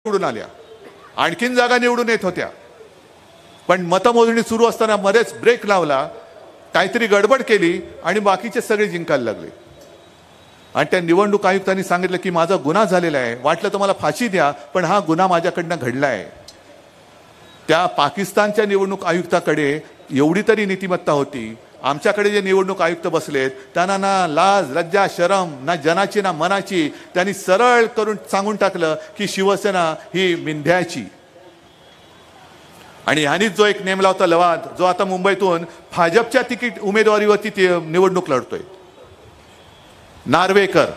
निवडून आल्या, आणखीन जागा निवडून येत होत्या, पण मतमोजणी सुरू असताना मध्येच ब्रेक लावला, काहीतरी गडबड केली आणि बाकीचे सगळे जिंकायला लागले. आणि त्या निवडणूक आयुक्तांनी सांगितलं की माझा गुन्हा झालेला आहे, वाटलं तर मला फाशी द्या, पण हा गुन्हा माझ्याकडनं घडला आहे. त्या पाकिस्तानच्या निवडणूक आयुक्ताकडे एवढी तरी नीतिमत्ता होती. आमच्याकडे जे निवडणूक आयुक्त बसलेत त्यांना ना लाज लज्जा शरम ना जनाची ना मनाची. त्यांनी सरळ करून सांगून टाकलं की शिवसेना ही मिंध्याची. आणि ह्यानीच जो एक नेमला होता लवाद, जो आता मुंबईतून भाजपच्या तिकीट उमेदवारीवरती निवडणूक लढतोय, नार्वेकर.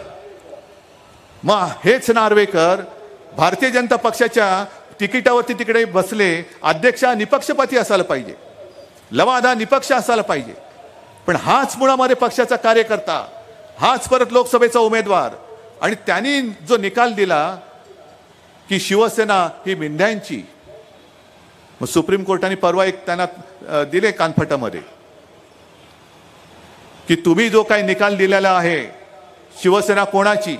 मग हेच नार्वेकर भारतीय जनता पक्षाच्या तिकिटावरती तिकडे बसले. अध्यक्ष निपक्षपाती असायला पाहिजे, लवाद हा निपक्ष असायला पाहिजे, पण हाच मुळामध्ये पक्षाचा कार्यकर्ता, हाच परत लोकसभेचा उमेदवार. आणि त्यांनी जो निकाल दिला की शिवसेना ही मिंध्यांची, मग सुप्रीम कोर्टाने परवा एक त्यांना दिले कानफटामध्ये की तुम्ही जो काही निकाल दिलेला आहे शिवसेना कोणाची,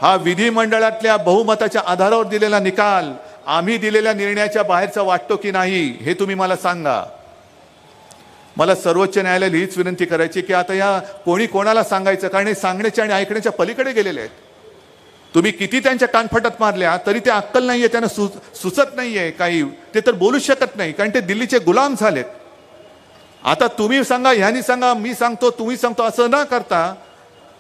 हा विधिमंडळातल्या बहुमताच्या आधारावर दिलेला निकाल आम्ही दिलेल्या निर्णयाच्या बाहेरचा वाटतो की नाही हे तुम्ही मला सांगा. मला सर्वोच्च न्यायालयाला हीच विनंती करायची की आता या कोणी कोणाला सांगायचं, कारण हे सांगण्याच्या आणि ऐकण्याच्या पलीकडे गेलेले आहेत. तुम्ही किती त्यांच्या कानफटात मारल्या तरी ते अक्कल नाहीये, त्यांना सुचत नाहीये काही, ते तर बोलूच शकत नाही कारण ते दिल्लीचे गुलाम झालेत. आता तुम्ही सांगा, ह्यानी सांगा, मी सांगतो, तुम्ही सांगतो, असं न करता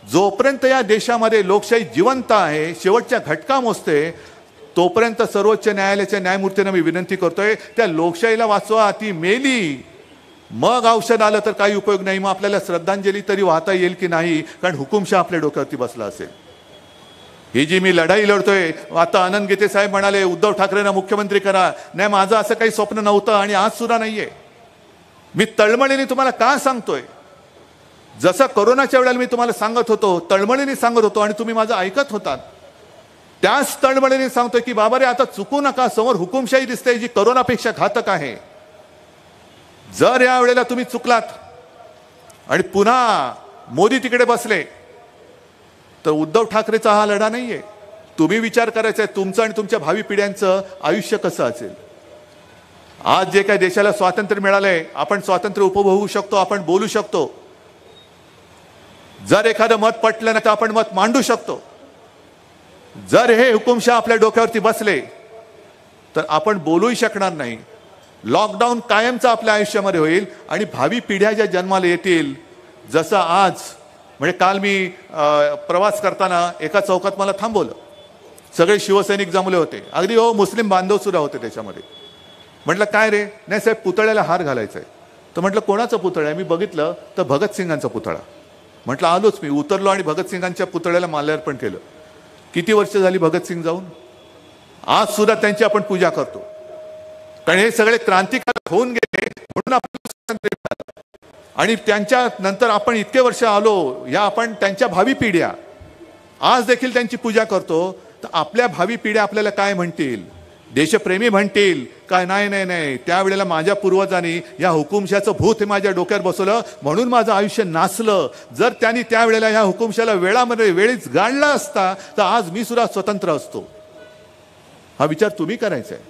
जोपर्यंत या देशामध्ये लोकशाही जिवंत आहे, शेवटच्या घटका मोजते, तोपर्यंत सर्वोच्च न्यायालयाच्या न्यायमूर्तींना मी विनंती करतोय त्या लोकशाहीला वाचवा. ती मेली मग औषध आलं तर काही उपयोग नाही. मग आपल्याला श्रद्धांजली तरी वाहता येईल की नाही, कारण हुकुमशाह आपल्या डोक्यावरती बसला असेल. ही जी मी लढाई लढतोय, आता आनंद गीते साहेब म्हणाले उद्धव ठाकरेंना मुख्यमंत्री करा. नाही, माझं असं काही स्वप्न नव्हतं आणि आज सुद्धा नाहीये. मी तळमळीने तुम्हाला का सांगतोय, जसं कोरोनाच्या वेळेला मी तुम्हाला सांगत होतो, तळमळीने सांगत होतो आणि तुम्ही माझं ऐकत होतात, त्याच तळमळीने सांगतोय की बाबा रे आता चुकू नका, समोर हुकुमशाही दिसते जी कोरोनापेक्षा घातक आहे. जर या वेळेला तुम्ही चुकलात आणि पुन्हा मोदी तिकडे बसले तर उद्धव ठाकरेचा हा लढा नाहीये. तुम्ही विचार करायचा आहे तुमचं आणि तुमच्या भावी पिढ्यांचं आयुष्य कसं असेल. आज जे काही देशाला स्वातंत्र्य मिळालंय, आपण स्वातंत्र्य उपभोगू शकतो, आपण बोलू शकतो. जर एखादं मत पटलं नाही तर आपण मत मांडू शकतो. जर हे हुकुमशाह आपल्या डोक्यावरती बसले तर आपण बोलूही शकणार नाही. लॉकडाऊन कायमचा आपल्या आयुष्यामध्ये होईल आणि भावी पिढ्या ज्या जन्माला येतील, जसं आज म्हणजे काल मी प्रवास करताना एका चौकात मला थांबवलं, सगळे शिवसैनिक जमले होते, अगदी हो मुस्लिम बांधव सुद्धा होते त्याच्यामध्ये. म्हटलं काय रे, नाही साहेब पुतळ्याला हार घालायचा आहे. तर म्हटलं कोणाचा पुतळा आहे, मी बघितलं तर भगतसिंगांचा पुतळा. म्हटलं आलोच, मी उतरलो आणि भगतसिंगांच्या पुतळ्याला माल्यार्पण केलं. किती वर्ष झाली भगतसिंग जाऊन, आज सुद्धा त्यांची आपण पूजा करतो, कारण हे सगळे क्रांतिकारक होऊन गेले म्हणून आपल्याला स्वातंत्र्य मिळालं. आणि त्यांच्या नंतर आपण इतके वर्ष आलो, या आपण त्यांच्या भावी पिढ्या आज देखील त्यांची पूजा करतो. तर आपल्या भावी पिढ्या आपल्याला काय म्हणतील, देशप्रेमी म्हणतील काय, नाही नाही नाही, त्यावेळेला माझ्या पूर्वजांनी या हुकुमशाचं भूत हे माझ्या डोक्यावर बसवलं म्हणून माझं आयुष्य नाचलं. जर त्यांनी त्यावेळेला या हुकुमशाला वेळामध्ये वेळीच गाडला असता तर आज मी सुद्धा स्वतंत्र असतो. हा विचार तुम्ही करायचा आहे.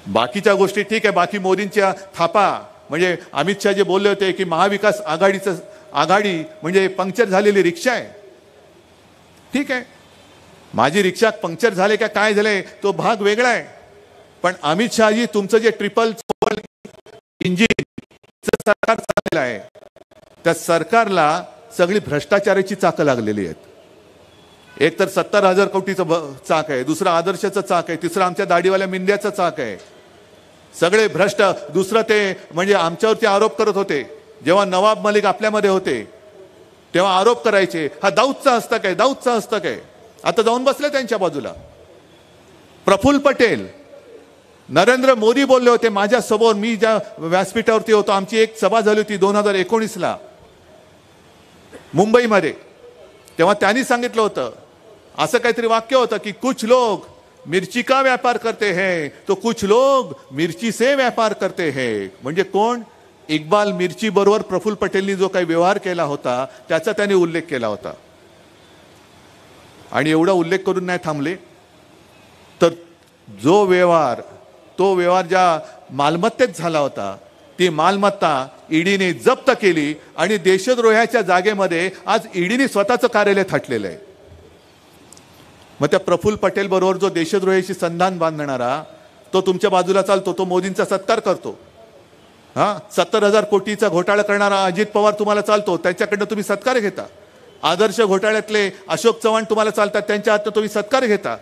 बाकीच्या गोष्टी ठीक आहे, बाकी मोदींच्या थापा, म्हणजे अमित शहा जे बोलले होते की महाविकास आघाडी म्हणजे पंक्चर झालेली रिक्षा आहे, ठीक आहे, माझी रिक्षा पंक्चर झाले का काय झाले तो भाग वेगळा आहे. पण अमित शहाजी तुमचं जे ट्रिपल इंजिन सरकार चाललेलं आहे, त्या सरकारला सगळी भ्रष्टाचाराची चाकं लागलेली आहेत. एक तर 70,000 कोटीचं चाक आहे, दुसरं आदर्शचं चाक आहे, तिसरं आमच्या दाढीवाल्या मिंद्याचं चाक आहे. सगळे भ्रष्ट. दुसरं ते म्हणजे आमच्यावरती आरोप करत होते जेव्हा नवाब मलिक आपल्यामध्ये होते तेव्हा आरोप करायचे हा दाऊदचा हस्तक आहे, दाऊदचा हस्तक आहे. आता जाऊन बसले त्यांच्या बाजूला. प्रफुल्ल पटेल, नरेंद्र मोदी बोलले होते माझ्या समोर, मी ज्या व्यासपीठावरती होतो, आमची एक सभा झाली होती 2019ला मुंबईमध्ये, तेव्हा त्यांनी सांगितलं होतं असं काहीतरी वाक्य होतं की कुछ लोग मिर्ची का व्यापार करते हैं तो कुछ लोग मिर्ची से व्यापार करते हैं. म्हणजे कोण, इक्बाल मिर्ची बरोबर प्रफुल्ल पटेलनी जो काही व्यवहार केला होता त्याचा त्यांनी उल्लेख केला होता. आणि एवढा उल्लेख करून नाही थांबले, तर जो व्यवहार, तो व्यवहार ज्या मालमत्तेत झाला होता, ती मालमत्ता ईडीने जप्त केली आणि देशद्रोहाच्या जागेमध्ये आज ईडीने स्वतःचं कार्यालय थाटलेलं आहे. मग त्या प्रफुल्ल पटेल बरोबर जो देशद्रोहाची संधान बांधणारा, तो तुमच्या बाजूला चालतो, तो मोदींचा सत्कार करतो. 70,000 कोटीचा घोटाळा करणारा अजित पवार तुम्हाला चालतो, त्यांच्याकडनं तुम्ही सत्कार घेता. आदर्श घोटाळ्यातले अशोक चव्हाण तुम्हाला चालतात, त्यांच्या हातून तुम्ही सत्कार घेता.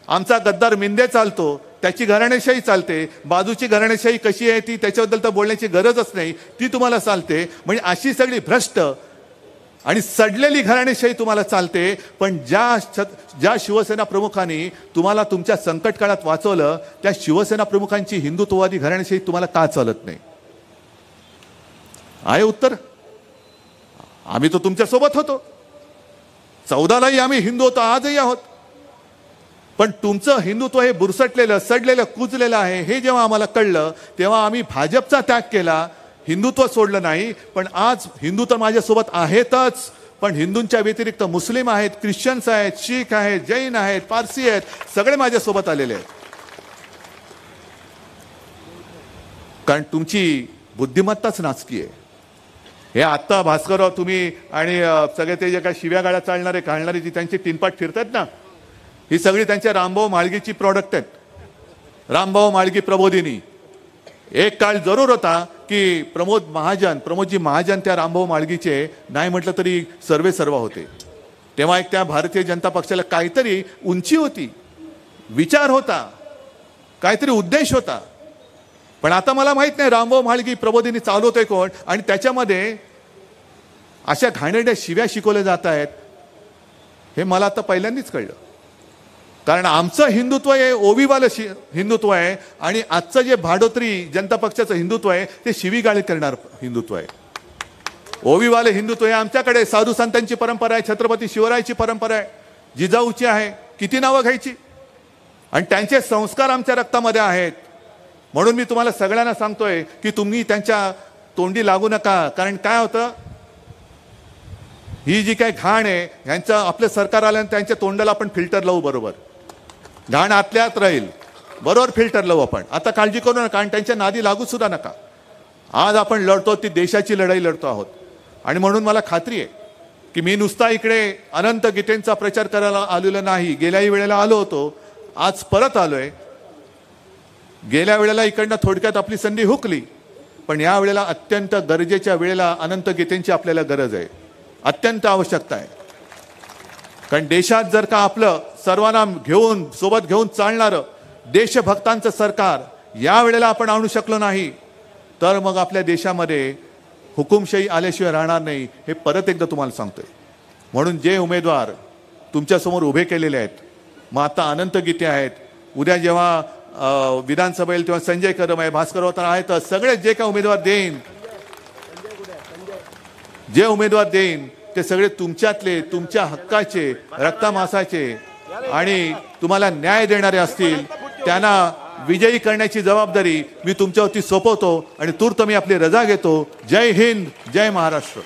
आमचा गद्दार मिंदे चालतो, त्याची घराणेशाही चालते. बाजूची घराणेशाही कशी आहे ती त्याच्याबद्दल तर बोलण्याची गरजच नाही, ती तुम्हाला चालते. म्हणजे अशी सगळी भ्रष्ट आणि सडलेली घराणेशाही तुम्हाला चालते. पण ज्या शिवसेना प्रमुखांनी तुम्हाला तुमच्या संकट काळात वाचवलं, त्या शिवसेना प्रमुखांची हिंदुत्ववादी घराणेशाही तुम्हाला का चालत नाही? आहे उत्तर? आम्ही तर तुमच्या सोबत होतो. 14लाही आम्ही हिंदू होतो, आजही आहोत. पण तुमचं हिंदुत्व हे बुरसटलेलं, सडलेलं, कुजलेलं आहे हे जेव्हा आम्हाला कळलं, तेव्हा आम्ही भाजपचा त्याग केला, हिंदुत्व सोडलं नाही. पण आज हिंदू तर माझ्यासोबत आहेतच, पण हिंदूंच्या व्यतिरिक्त मुस्लिम आहेत, ख्रिश्चन्स आहेत, शीख आहेत, जैन आहेत, पारसी आहेत, सगळे माझ्यासोबत आलेले आहेत. कारण तुमची बुद्धिमत्ताच नाचकी आहे. हे आत्ता भास्करराव तुम्ही आणि सगळे ते जे काय शिव्या गाड्या घालणारी जी त्यांची तीनपाट फिरतात ना, ही सगळी त्यांच्या रामभाऊ म्हाळगीची प्रॉडक्ट आहेत. रामभाऊ म्हाळगी प्रबोधिनी. एक काळ जरूर होता की प्रमोदजी महाजन त्या रामभाऊ म्हाळगीचे नाही म्हटलं तरी सर्वे सर्वा होते. तेव्हा एक त्या भारतीय जनता पक्षाला काहीतरी उंची होती, विचार होता, काहीतरी उद्देश होता. पण आता मला माहित नाही रामभाऊ म्हाळगी प्रबोधिनी चालवतोय कोण, आणि त्याच्यामध्ये अशा घाणेरड्या शिव्या शिकवल्या जात आहेत, हे मला आता पहिल्यांदाच कळलं. कारण आमचं हिंदुत्व हे ओवीवालं हिंदुत्व आहे आणि आजचं जे भाडोत्री जनता पक्षाचं हिंदुत्व आहे ते शिवीगाळी करणार हिंदुत्व आहे. ओवीवाले हिंदुत्व हे आमच्याकडे साधू संतांची परंपरा आहे, छत्रपती शिवरायाची परंपरा आहे, जिजाऊची आहे, किती नावं घ्यायची, आणि त्यांचे संस्कार आमच्या रक्तामध्ये आहेत. म्हणून मी तुम्हाला सगळ्यांना सांगतोय की तुम्ही त्यांच्या तोंडी लागू नका. कारण काय होतं, ही जी काय घाण आहे, ह्यांचं आपलं सरकार आल्यानं त्यांच्या तोंडाला आपण फिल्टर लावू. बरोबर, घाण आतल्यात राहील, बरोबर फिल्टर लावू आपण. आता काळजी करू नका, कारण त्यांच्या नादी लागू सुद्धा नका. आज आपण लढतो ती देशाची लढाई लढतो आहोत. आणि म्हणून मला खात्री आहे की मी नुसता इकडे अनंत गीतेंचा प्रचार करायला आलेलो नाही. गेल्याही वेळेला आलो होतो, आज परत आलोय. गेल्या वेळेला इकडनं थोडक्यात आपली संधी हुकली, पण या वेळेला अत्यंत गरजेच्या वेळेला अनंत गीतेंची आपल्याला गरज आहे, अत्यंत आवश्यकता आहे. कारण देशात जर का आपलं सर्वांना सोबत घेऊन चालणारं देशभक्तांचं सरकार या वेळेला आपण आणू शकलो नाही, तर मग आपल्या देशामध्ये हुकुमशाही आल्याशिवाय राहणार नाही, हे परत एकदा तुम्हाला सांगतोय. म्हणून जे उमेदवार तुमच्यासमोर उभे केलेले आहेत, मग आता अनंत गीते आहेत, उद्या जेव्हा विधानसभेला तेव्हा संजय कदम आहे, भास्करराव तर आहेतच, सगळे जे काय उमेदवार देईन, जे उमेदवार देईन ते सगळे तुमच्यातले, तुमच्या हक्काचे, रक्तामासाचे आणि तुम्हाला न्याय देणारे असतील. त्यांना विजयी करण्याची जबाबदारी मी तुमच्यावरती सोपवतो आणि तूर्त मी आपली रजा घेतो. जय हिंद, जय महाराष्ट्र.